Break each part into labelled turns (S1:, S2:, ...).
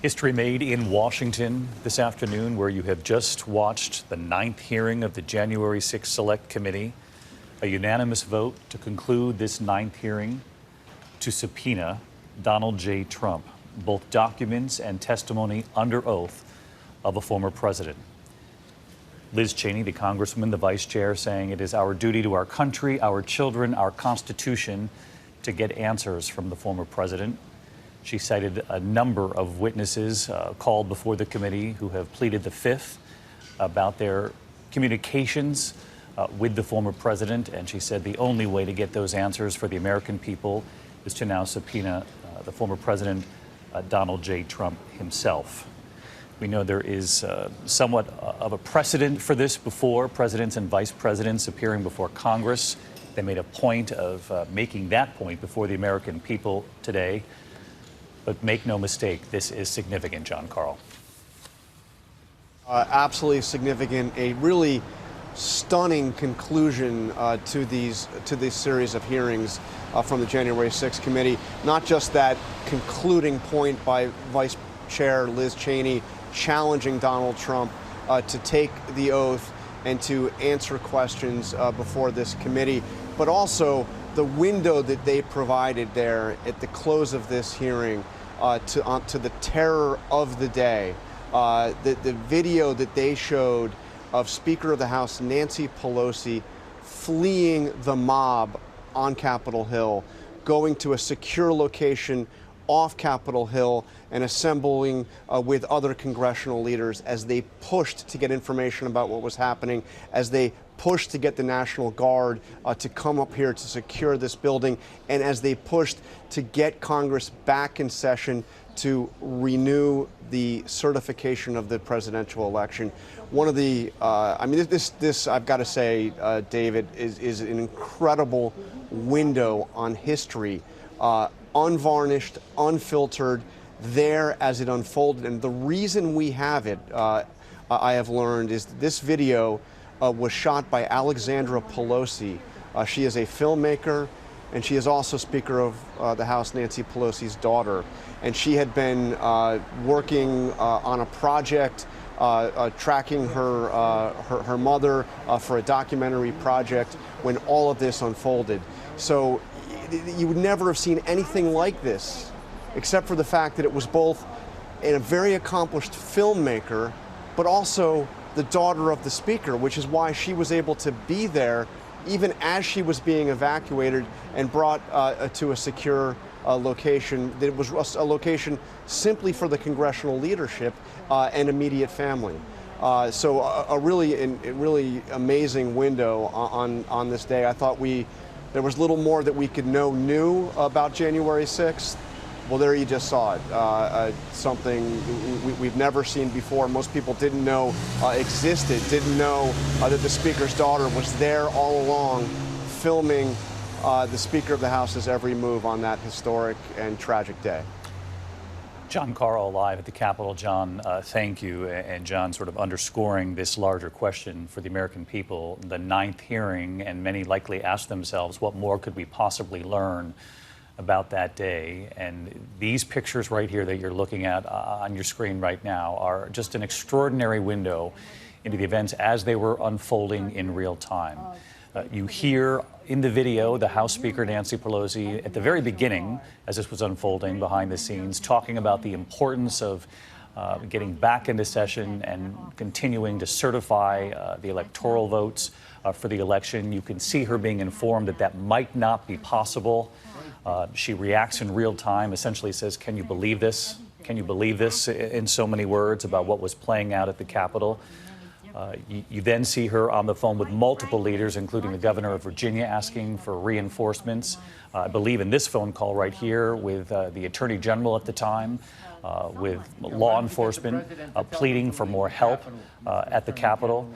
S1: History made in Washington this afternoon, where you have just watched the 9th hearing of the January 6th Select Committee. A unanimous vote to conclude this 9th hearing to subpoena Donald J. Trump, both documents and testimony under oath of a former president. Liz Cheney, the congresswoman, the vice chair, saying it is our duty to our country, our children, our Constitution to get answers from the former president. She cited a number of witnesses called before the committee who have pleaded the fifth about their communications with the former president, and she said the only way to get those answers for the American people is to now subpoena the former president, Donald J. Trump himself. We know there is somewhat of a precedent for this before, presidents and vice presidents appearing before Congress. They made a point of making that point before the American people today. But make no mistake, this is significant, John Carl.
S2: Absolutely significant. A really stunning conclusion to this series of hearings from the January 6th committee. Not just that concluding point by Vice Chair Liz Cheney challenging Donald Trump to take the oath and to answer questions before this committee, but also the window that they provided there at the close of this hearing to the terror of the day. The video that they showed of Speaker of the House Nancy Pelosi fleeing the mob on Capitol Hill, going to a secure location off Capitol Hill and assembling with other congressional leaders as they pushed to get information about what was happening, as they pushed to get the National Guard to come up here to secure this building, and as they pushed to get Congress back in session to renew the certification of the presidential election. One of the, this I've got to say, David, is an incredible window on history, unvarnished, unfiltered, there as it unfolded. And the reason we have it, I have learned, is this video was shot by Alexandra Pelosi. She is a filmmaker, and she is also Speaker of the House, Nancy Pelosi's daughter. And she had been working on a project, tracking her mother for a documentary project when all of this unfolded. So you would never have seen anything like this, except for the fact that it was both a very accomplished filmmaker, but also the daughter of the speaker, which is why she was able to be there even as she was being evacuated and brought to a secure location. It was a location simply for the congressional leadership and immediate family. So a really amazing window on this day. I thought there was little more that we could know new about January 6th. Well, there you just saw it. Something we've never seen before. Most people didn't know existed, didn't know that the Speaker's daughter was there all along, filming the Speaker of the House's every move on that historic and tragic day.
S1: John Carl live at the Capitol. John, thank you. And John, sort of underscoring this larger question for the American people, the 9th hearing, and many likely ask themselves, what more could we possibly learn about that day? And these pictures right here that you're looking at on your screen right now are just an extraordinary window into the events as they were unfolding in real time. You hear in the video the House Speaker Nancy Pelosi at the very beginning, as this was unfolding behind the scenes, talking about the importance of getting back into session and continuing to certify the electoral votes for the election. You can see her being informed that that might not be possible. She reacts in real time, essentially says, "Can you believe this? Can you believe this?" in so many words about what was playing out at the Capitol. You then see her on the phone with multiple leaders, including the governor of Virginia, asking for reinforcements. I believe in this phone call right here with the Attorney General at the time, with law enforcement pleading for more help at the Capitol.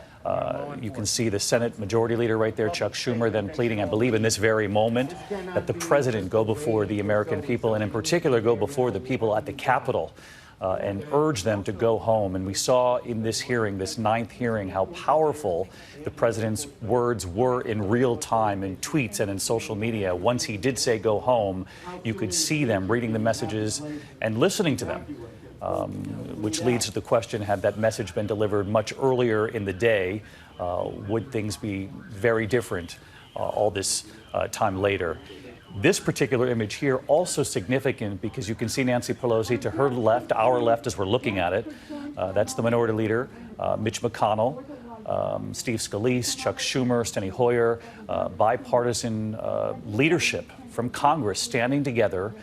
S1: You can see the Senate Majority Leader right there, Chuck Schumer, then pleading, I believe in this very moment, that the president go before the American people, and in particular go before the people at the Capitol and urge them to go home. And we saw in this hearing, this 9th hearing, how powerful the president's words were in real time in tweets and in social media. Once he did say go home, you could see them reading the messages and listening to them. which leads to the question, had that message been delivered much earlier in the day, would things be very different all this time later? This particular image here also significant because you can see Nancy Pelosi to her left, our left as we're looking at it. That's the Minority Leader, Mitch McConnell, Steve Scalise, Chuck Schumer, Steny Hoyer, bipartisan leadership from Congress standing together,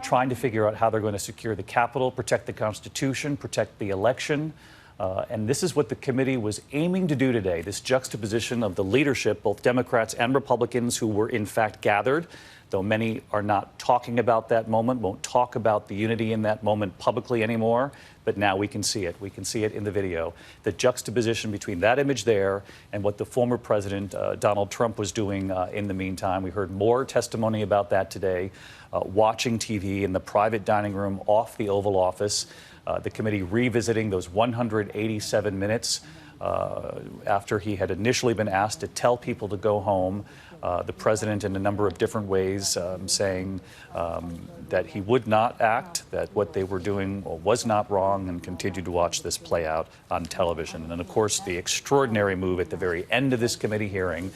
S1: trying to figure out how they're going to secure the Capitol, protect the Constitution, protect the election. And this is what the committee was aiming to do today, this juxtaposition of the leadership, both Democrats and Republicans, who were in fact gathered, though many are not talking about that moment, won't talk about the unity in that moment publicly anymore. But now we can see it. We can see it in the video. The juxtaposition between that image there and what the former president, Donald Trump, was doing in the meantime. We heard more testimony about that today, watching TV in the private dining room off the Oval Office. The committee revisiting those 187 minutes after he had initially been asked to tell people to go home. The president, in a number of different ways, saying that he would not act, that what they were doing was not wrong, and continued to watch this play out on television. And then, of course, the extraordinary move at the very end of this committee hearing.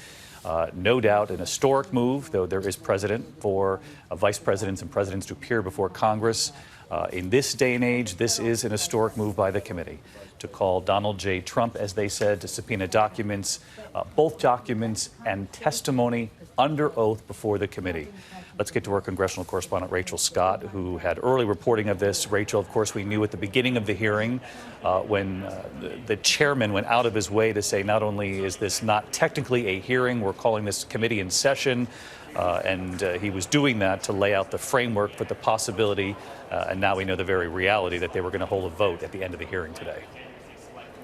S1: No doubt an historic move, though there is precedent for vice presidents and presidents to appear before Congress. In this day and age, this is an historic move by the committee to call Donald J. Trump, as they said, to subpoena documents, both documents and testimony under oath before the committee. Let's get to our congressional correspondent, Rachel Scott, who had early reporting of this. Rachel, of course, we knew at the beginning of the hearing when the chairman went out of his way to say not only is this not technically a hearing, we're calling this committee in session. And he was doing that to lay out the framework for the possibility, and now we know the very reality that they were going to hold a vote at the end of the hearing today.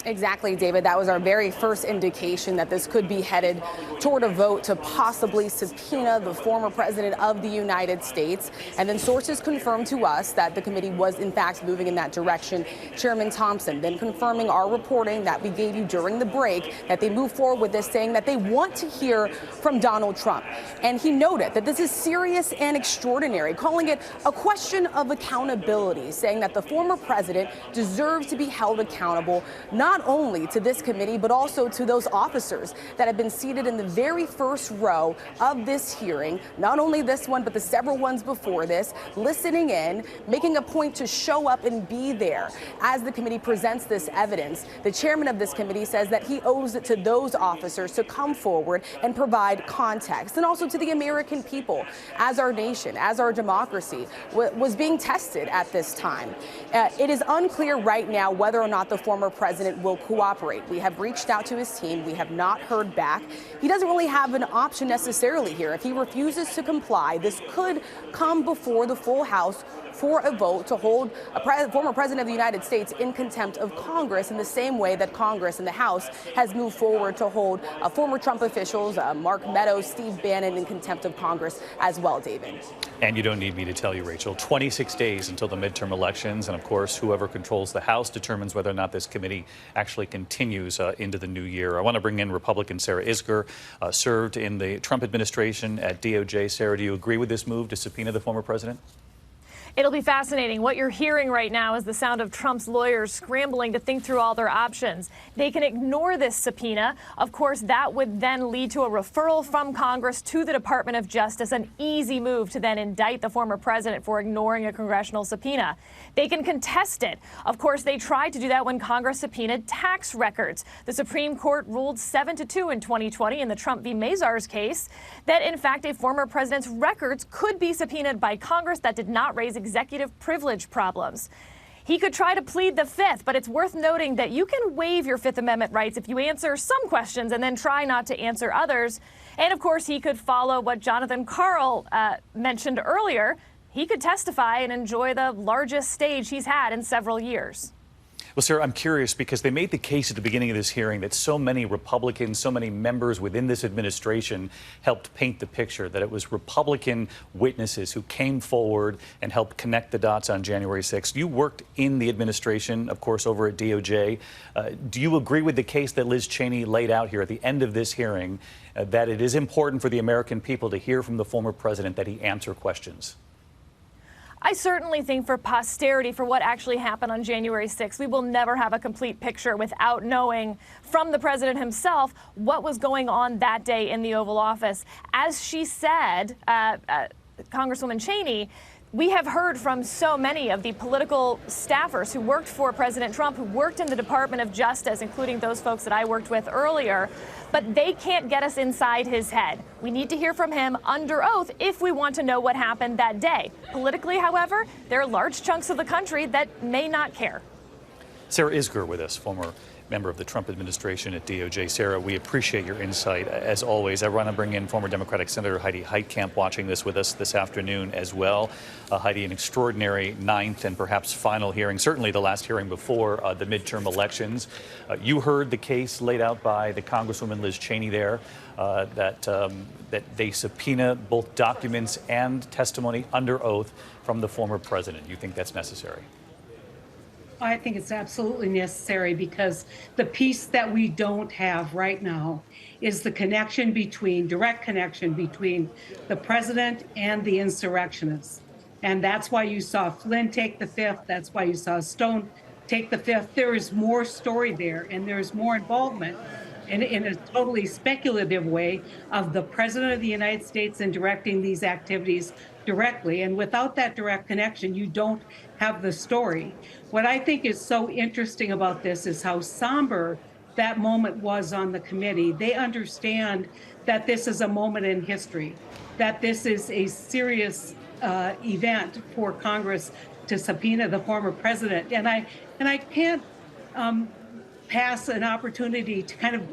S3: Exactly, David. That was our very first indication that this could be headed toward a vote to possibly subpoena the former president of the United States. And then sources confirmed to us that the committee was, in fact, moving in that direction. Chairman Thompson then confirming our reporting that we gave you during the break that they moved forward with this, saying that they want to hear from Donald Trump. And he noted that this is serious and extraordinary, calling it a question of accountability, saying that the former president deserves to be held accountable, not only to this committee, but also to those officers that have been seated in the very first row of this hearing, not only this one, but the several ones before this, listening in, making a point to show up and be there as the committee presents this evidence. The chairman of this committee says that he owes it to those officers to come forward and provide context, and also to the American people as our nation, as our democracy was being tested at this time. It is unclear right now whether or not the former president will cooperate. We have reached out to his team. We have not heard back. He doesn't really have an option necessarily here. If he refuses to comply, this could come before the full House for a vote to hold a former president of the United States in contempt of Congress, in the same way that Congress and the House has moved forward to hold former Trump officials, Mark Meadows, Steve Bannon, in contempt of Congress as well, David.
S1: And you don't need me to tell you, Rachel, 26 days until the midterm elections. And of course, whoever controls the House determines whether or not this committee actually continues into the new year. I want to bring in Republican Sarah Isgur, served in the Trump administration at DOJ. Sarah, do you agree with this move to subpoena the former president?
S4: It'll be fascinating. What you're hearing right now is the sound of Trump's lawyers scrambling to think through all their options. They can ignore this subpoena. Of course, that would then lead to a referral from Congress to the Department of Justice, an easy move to then indict the former president for ignoring a congressional subpoena. They can contest it. Of course, they tried to do that when Congress subpoenaed tax records. The Supreme Court ruled 7-2 in 2020 in the Trump v. Mazars case that, in fact, a former president's records could be subpoenaed by Congress. That did not raise executive privilege problems. He could try to plead the Fifth, but it's worth noting that you can waive your Fifth Amendment rights if you answer some questions and then try not to answer others. And of course, he could follow what Jonathan Karl mentioned earlier. He could testify and enjoy the largest stage he's had in several years.
S1: Well, sir, I'm curious because they made the case at the beginning of this hearing that so many Republicans, so many members within this administration helped paint the picture, that it was Republican witnesses who came forward and helped connect the dots on January 6th. You worked in the administration, of course, over at DOJ. Do you agree with the case that Liz Cheney laid out here at the end of this hearing, that it is important for the American people to hear from the former president, that he answer questions?
S4: I certainly think for posterity, for what actually happened on January 6th, we will never have a complete picture without knowing from the president himself what was going on that day in the Oval Office. As she said, Congresswoman Cheney, we have heard from so many of the political staffers who worked for President Trump, who worked in the Department of Justice, including those folks that I worked with earlier, but they can't get us inside his head. We need to hear from him under oath if we want to know what happened that day. Politically, however, there are large chunks of the country that may not care.
S1: Sarah Isgur with us, former member of the Trump administration at DOJ. Sarah, we appreciate your insight as always. I want to bring in former Democratic Senator Heidi Heitkamp watching this with us this afternoon as well. Heidi, an extraordinary ninth and perhaps final hearing, certainly the last hearing before the midterm elections. You heard the case laid out by the Congresswoman Liz Cheney there, that they subpoena both documents and testimony under oath from the former president. You think that's necessary?
S5: I think it's absolutely necessary because the piece that we don't have right now is the direct connection between the president and the insurrectionists. And that's why you saw Flynn take the fifth. That's why you saw Stone take the fifth. There is more story there, and there's more involvement in a totally speculative way of the president of the United States in directing these activities directly. And without that direct connection, you don't have the story. What I think is so interesting about this is how somber that moment was on the committee. They understand that this is a moment in history, that this is a serious event for Congress to subpoena the former president. And I can't pass an opportunity to kind of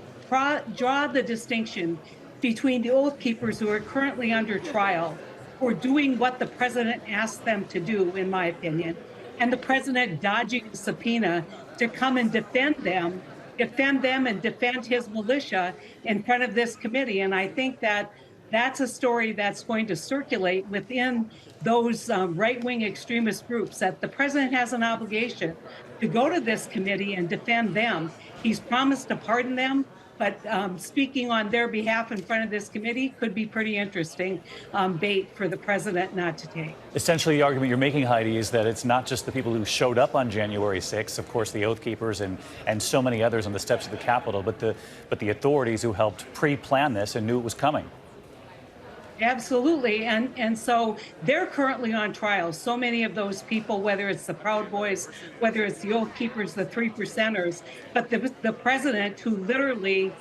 S5: draw the distinction between the Oath Keepers who are currently under trial for doing what the president asked them to do, in my opinion, and the president dodging the subpoena to come and defend them and defend his militia in front of this committee. And I think that that's a story that's going to circulate within those right-wing extremist groups, that the president has an obligation to go to this committee and defend them. He's promised to pardon them, but speaking on their behalf in front of this committee could be pretty interesting bait for the president not to take.
S1: Essentially, the argument you're making, Heidi, is that it's not just the people who showed up on January 6th, of course, the Oath Keepers and so many others on the steps of the Capitol, but the authorities who helped pre-plan this and knew it was coming.
S5: Absolutely. And so they're currently on trial. So many of those people, whether it's the Proud Boys, whether it's the Oath Keepers, the 3%ers, but the president who literally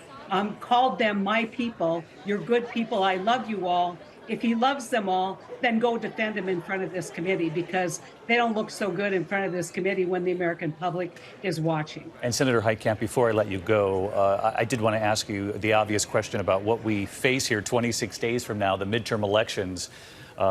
S5: called them my people, you're good people, I love you all. If he loves them all, then go defend them in front of this committee, because they don't look so good in front of this committee when the American public is watching.
S1: And Senator Heitkamp, before I let you go, I did want to ask you the obvious question about what we face here 26 days from now, the midterm elections.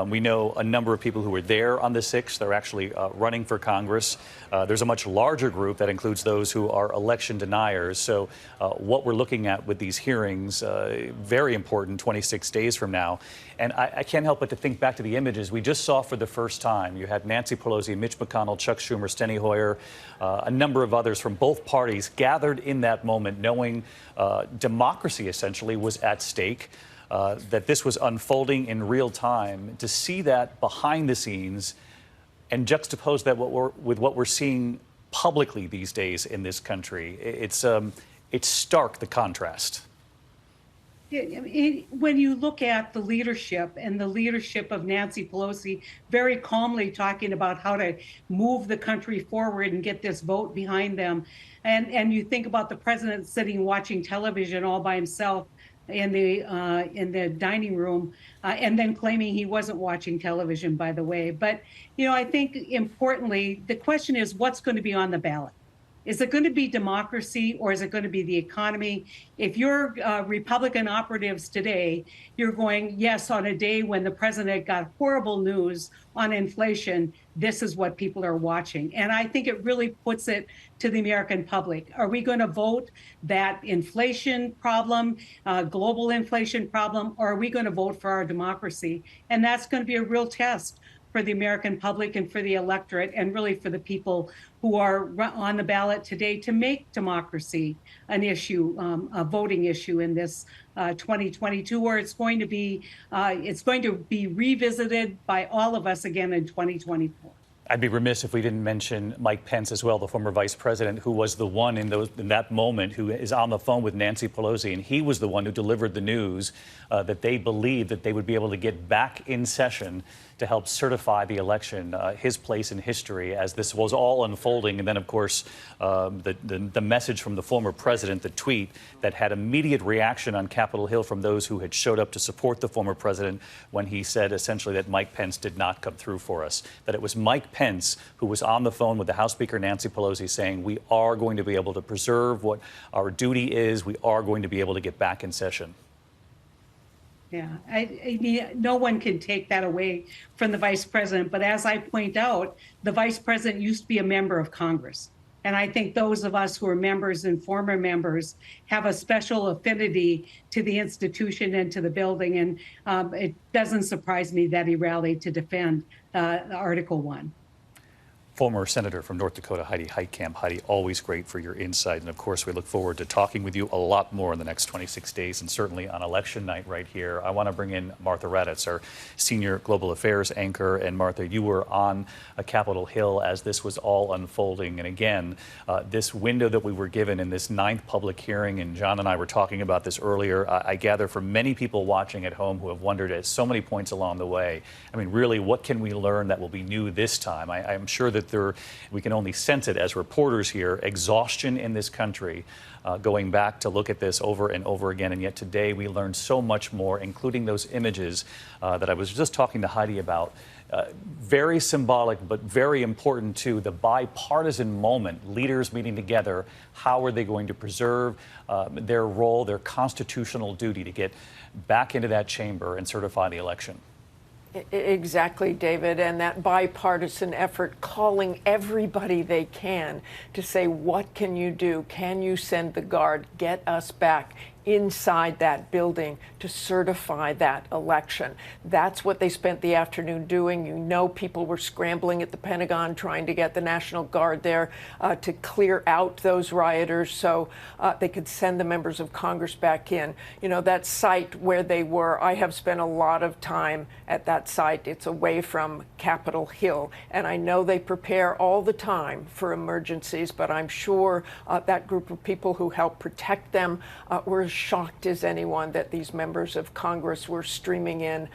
S1: We know a number of people who were there on the 6th. They're actually running for Congress. There's a much larger group that includes those who are election deniers. So what we're looking at with these hearings, very important 26 days from now. And I can't help but to think back to the images we just saw for the first time. You had Nancy Pelosi, Mitch McConnell, Chuck Schumer, Steny Hoyer, a number of others from both parties gathered in that moment, knowing democracy essentially was at stake. That this was unfolding in real time. To see that behind the scenes and juxtapose that with what we're seeing publicly these days in this country, it's stark, the contrast.
S5: When you look at the leadership and the leadership of Nancy Pelosi very calmly talking about how to move the country forward and get this vote behind them, and you think about the president sitting watching television all by himself in the dining room, and then claiming he wasn't watching television, by the way. But, I think importantly, the question is what's going to be on the ballot? Is it going to be democracy, or is it going to be the economy? If you're Republican operatives today, you're going, yes, on a day when the president got horrible news on inflation, this is what people are watching. And I think it really puts it to the American public. Are we going to vote that inflation problem, global inflation problem, or are we going to vote for our democracy? And that's going to be a real test for the American public and for the electorate, and really for the people who are on the ballot today to make democracy an issue, a voting issue in this 2022, or it's going to be revisited by all of us again in 2024.
S1: I'd be remiss if we didn't mention Mike Pence as well, the former vice president, who was the one in that moment who is on the phone with Nancy Pelosi, and he was the one who delivered the news that they believed that they would be able to get back in session to help certify the election, his place in history as this was all unfolding. And then, of course, the message from the former president, the tweet that had immediate reaction on Capitol Hill from those who had showed up to support the former president when he said essentially that Mike Pence did not come through for us, that it was Mike Pence who was on the phone with the House Speaker Nancy Pelosi saying we are going to be able to preserve what our duty is. We are going to be able to get back in session.
S5: Yeah, I mean, no one can take that away from the vice president. But as I point out, the vice president used to be a member of Congress. And I think those of us who are members and former members have a special affinity to the institution and to the building. And it doesn't surprise me that he rallied to defend Article 1.
S1: Former Senator from North Dakota, Heidi Heitkamp. Heidi, always great for your insight. And of course, we look forward to talking with you a lot more in the next 26 days and certainly on election night right here. I want to bring in Martha Raddatz, our senior global affairs anchor. And Martha, you were on Capitol Hill as this was all unfolding. And again, this window that we were given in this 9th public hearing, and John and I were talking about this earlier, I gather for many people watching at home who have wondered at so many points along the way, I mean, really, what can we learn that will be new this time? I'm sure that we can only sense it as reporters here, exhaustion in this country, going back to look at this over and over again. And yet today we learned so much more, including those images that I was just talking to Heidi about. Very symbolic, but very important too, the bipartisan moment, leaders meeting together. How are they going to preserve their role, their constitutional duty to get back into that chamber and certify the election?
S6: Exactly, David, and that bipartisan effort calling everybody they can to say, what can you do? Can you send the Guard? Get us back inside that building to certify that election. That's what they spent the afternoon doing. You know, people were scrambling at the Pentagon trying to get the National Guard there to clear out those rioters so they could send the members of Congress back in. You know, that site where they were, I have spent a lot of time at that site. It's away from Capitol Hill, and I know they prepare all the time for emergencies, but I'm sure that group of people who help protect them were as shocked as anyone that these members of Congress were streaming in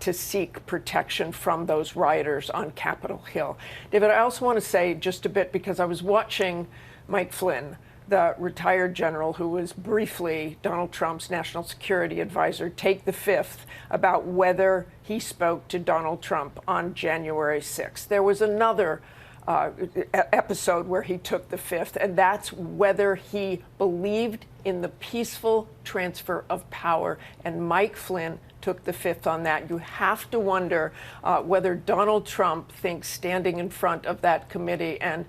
S6: to seek protection from those rioters on Capitol Hill. David, I also want to say just a bit, because I was watching Mike Flynn, the retired general who was briefly Donald Trump's national security advisor, take the fifth about whether he spoke to Donald Trump on January 6th. There was another episode where he took the fifth, and that's whether he believed in the peaceful transfer of power. And Mike Flynn took the fifth on that. You have to wonder whether Donald Trump thinks standing in front of that committee and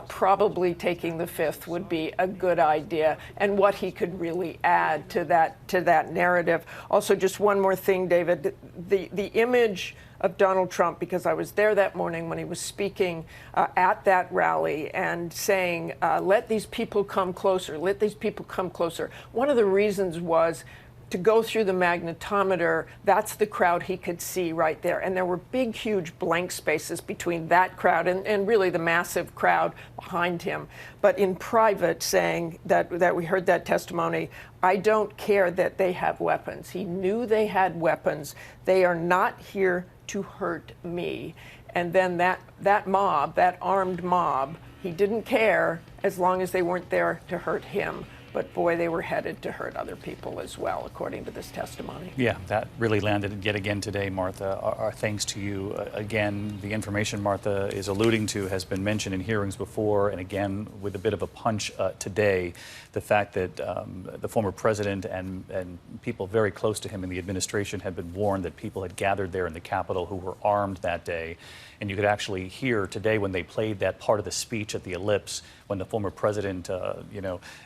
S6: probably taking the fifth would be a good idea, and what he could really add to that narrative. Also, just one more thing, David, the image of Donald Trump, because I was there that morning when he was speaking at that rally and saying, let these people come closer, let these people come closer. One of the reasons was to go through the magnetometer. That's the crowd he could see right there. And there were big, huge blank spaces between that crowd and really the massive crowd behind him. But in private, saying that we heard that testimony, I don't care that they have weapons. He knew they had weapons. They are not here to hurt me. And then that mob, that armed mob, he didn't care as long as they weren't there to hurt him. But boy, they were headed to hurt other people as well, according to this testimony. Yeah, that really landed yet again today, Martha. Our thanks to you. Again, the information Martha is alluding to has been mentioned in hearings before, and again, with a bit of a punch today, the fact that the former president and people very close to him in the administration had been warned that people had gathered there in the Capitol who were armed that day. And you could actually hear today when they played that part of the speech at the Ellipse, when the former president,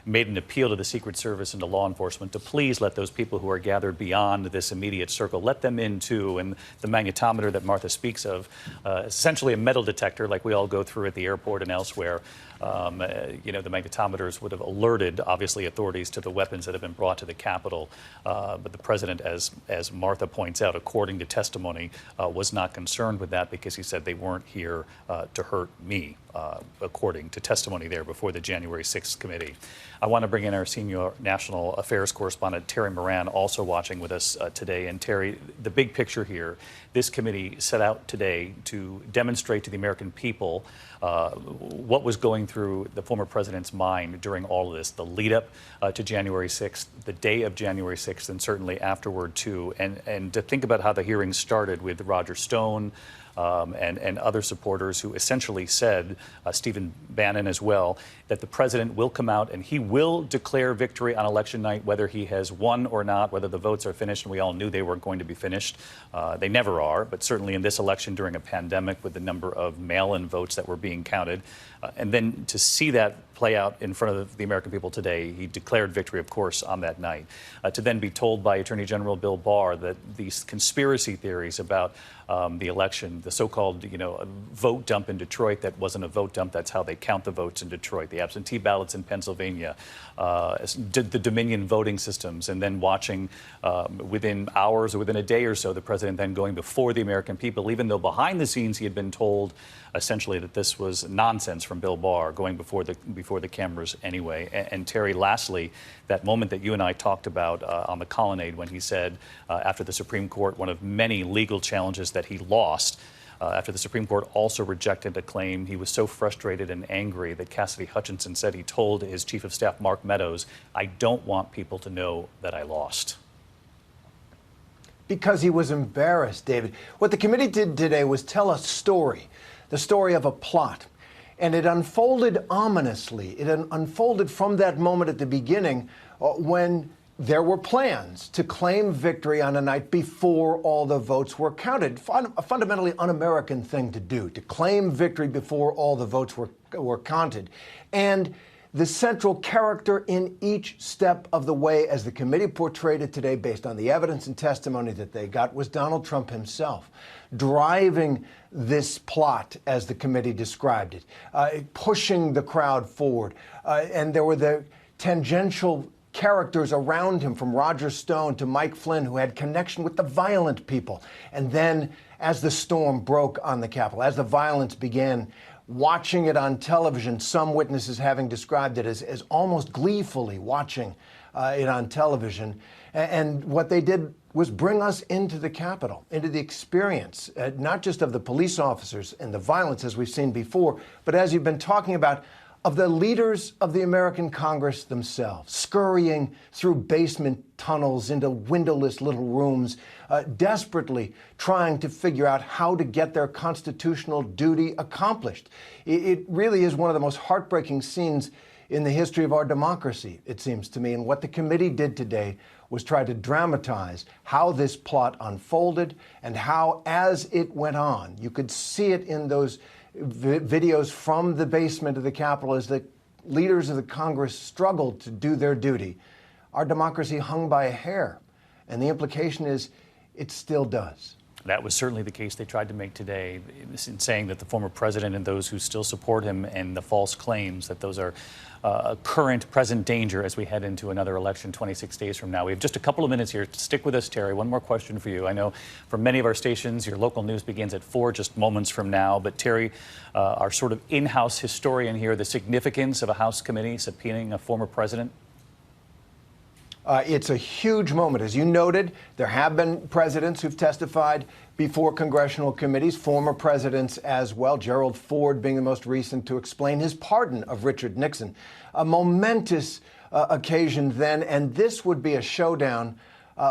S6: made an appeal
S1: appeal to the Secret Service and to law enforcement to please let those people who are gathered beyond this immediate circle, let them in too. And the magnetometer that Martha speaks of, essentially a metal detector like we all go through at the airport and elsewhere. The magnetometers would have alerted, obviously, authorities to the weapons that have been brought to the Capitol. But the president, as Martha points out, according to testimony, was not concerned with that because he said they weren't here to hurt me, according to testimony there before the January 6th committee. I want to bring in our senior national affairs correspondent, Terry Moran, also watching with us today. And Terry, the big picture here, this committee set out today to demonstrate to the American people what was going through the former president's mind during all of this, the lead up to January 6th, the day of January 6th, and certainly afterward too. And to think about how the hearing started with Roger Stone, and other supporters who essentially said, Stephen Bannon as well, that the president will come out and he will declare victory on election night, whether he has won or not, whether the votes are finished. And we all knew they weren't going to be finished. They never are, but certainly in this election during a pandemic with the number of mail-in votes that were being counted. And then to see that play out in front of the American people today, he declared victory, of course, on that night. To then be told by Attorney General Bill Barr that these conspiracy theories about the election, the so-called, vote dump in Detroit that wasn't a vote dump, that's how they count the votes in Detroit, the absentee ballots in Pennsylvania, the Dominion voting systems, and then watching within hours or within a day or so, the president then going before the American people, even though behind the scenes he had been told essentially that this was nonsense from Bill Barr, going before the cameras anyway. And Terry, lastly, that moment that you and I talked about on the colonnade when he said after the Supreme Court, one of many legal challenges that he lost, after the Supreme Court also rejected a claim, he was so frustrated and angry that Cassidy Hutchinson said he told his chief of staff, Mark Meadows, "I don't want people to know that I lost."
S7: Because he was embarrassed, David. What the committee did today was tell a story, the story of a plot. And it unfolded ominously. It unfolded from that moment at the beginning when there were plans to claim victory on a night before all the votes were counted. A fundamentally un-American thing to do, to claim victory before all the votes were counted. And the central character in each step of the way, as the committee portrayed it today, based on the evidence and testimony that they got, was Donald Trump himself, driving this plot, as the committee described it, pushing the crowd forward. And there were the tangential characters around him, from Roger Stone to Mike Flynn, who had connection with the violent people. And then, as the storm broke on the Capitol, as the violence began, watching it on television, some witnesses having described it as almost gleefully watching it on television. And what they did was bring us into the Capitol, into the experience, not just of the police officers and the violence as we've seen before, but as you've been talking about, of the leaders of the American Congress themselves, scurrying through basement tunnels into windowless little rooms, desperately trying to figure out how to get their constitutional duty accomplished. It really is one of the most heartbreaking scenes in the history of our democracy, it seems to me. And what the committee did today was try to dramatize how this plot unfolded and how, as it went on, you could see it in those videos from the basement of the Capitol as the leaders of the Congress struggled to do their duty. Our democracy hung by a hair, and the implication is it still does.
S1: That was certainly the case they tried to make today, in saying that the former president and those who still support him and the false claims that those are a current, present danger as we head into another election 26 days from now. We have just a couple of minutes here. Stick with us, Terry. One more question for you. I know for many of our stations, your local news begins at 4, just moments from now. But Terry, our sort of in-house historian here, the significance of a House committee subpoenaing a former president?
S7: It's a huge moment. As you noted, there have been presidents who've testified before congressional committees, former presidents as well, Gerald Ford being the most recent to explain his pardon of Richard Nixon. A momentous occasion then, and this would be a showdown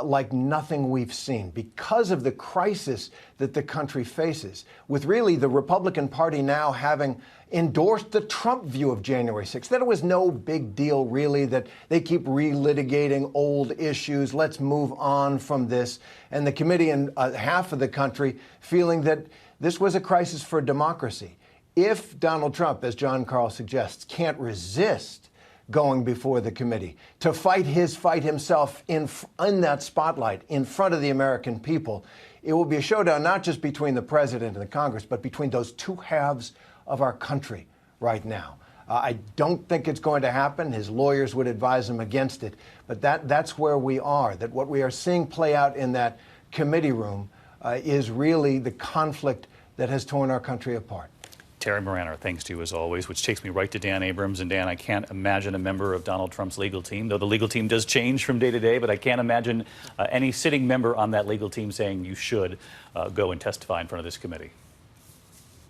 S7: like nothing we've seen because of the crisis that the country faces, with really the Republican Party now having endorsed the Trump view of January 6th, that it was no big deal, really, that they keep relitigating old issues. Let's move on from this. And the committee and half of the country feeling that this was a crisis for democracy. If Donald Trump, as John Carl suggests, can't resist going before the committee, to fight his fight himself in that spotlight in front of the American people. It will be a showdown not just between the president and the Congress, but between those two halves of our country right now. I don't think it's going to happen. His lawyers would advise him against it. But that's where we are, that what we are seeing play out in that committee room is really the conflict that has torn our country apart.
S1: Terry Moran, our thanks to you as always, which takes me right to Dan Abrams. And Dan, I can't imagine a member of Donald Trump's legal team, though the legal team does change from day to day, but I can't imagine any sitting member on that legal team saying you should go and testify in front of this committee.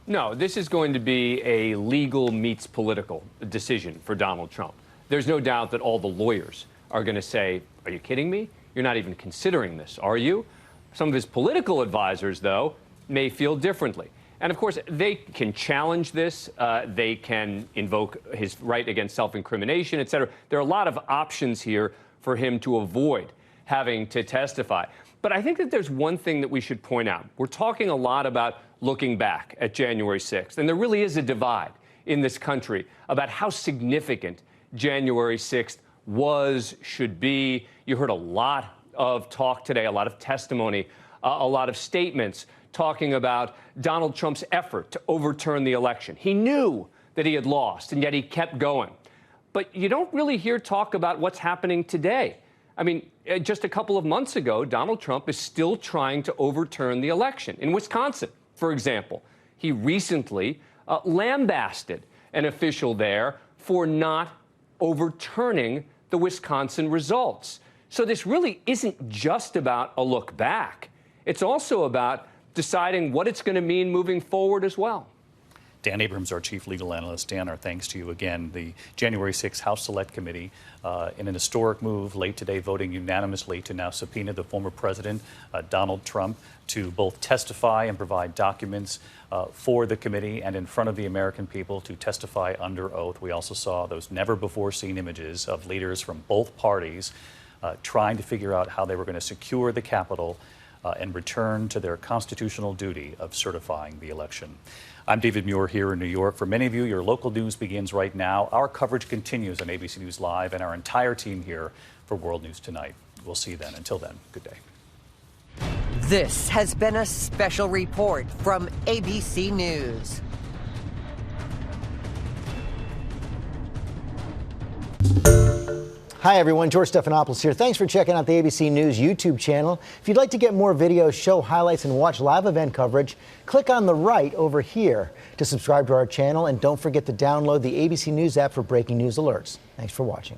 S8: No, this is going to be a legal meets political decision for Donald Trump. There's no doubt that all the lawyers are going to say, are you kidding me? You're not even considering this, are you? Some of his political advisors, though, may feel differently. And of course, they can challenge this. They can invoke his right against self-incrimination, et cetera. There are a lot of options here for him to avoid having to testify. But I think that there's one thing that we should point out. We're talking a lot about looking back at January 6th, and there really is a divide in this country about how significant January 6th was, should be. You heard a lot of talk today, a lot of testimony, a lot of statements talking about Donald Trump's effort to overturn the election. He knew that he had lost, and yet he kept going. But you don't really hear talk about what's happening today. I mean, just a couple of months ago, Donald Trump is still trying to overturn the election. In Wisconsin, for example, he recently lambasted an official there for not overturning the Wisconsin results. So this really isn't just about a look back. It's also about deciding what it's going to mean moving forward as well.
S1: Dan Abrams, our chief legal analyst. Dan, our thanks to you again. The January 6th House Select Committee, in an historic move late today, voting unanimously to now subpoena the former president, Donald Trump, to both testify and provide documents for the committee and in front of the American people to testify under oath. We also saw those never-before-seen images of leaders from both parties trying to figure out how they were going to secure the Capitol and return to their constitutional duty of certifying the election. I'm David Muir here in New York. For many of you, your local news begins right now. Our coverage continues on ABC News Live and our entire team here for World News Tonight. We'll see you then. Until then, good day.
S9: This has been a special report from ABC News.
S10: Hi everyone, George Stephanopoulos here. Thanks for checking out the ABC News YouTube channel. If you'd like to get more videos, show highlights, and watch live event coverage, click on the right over here to subscribe to our channel, and don't forget to download the ABC News app for breaking news alerts. Thanks for watching.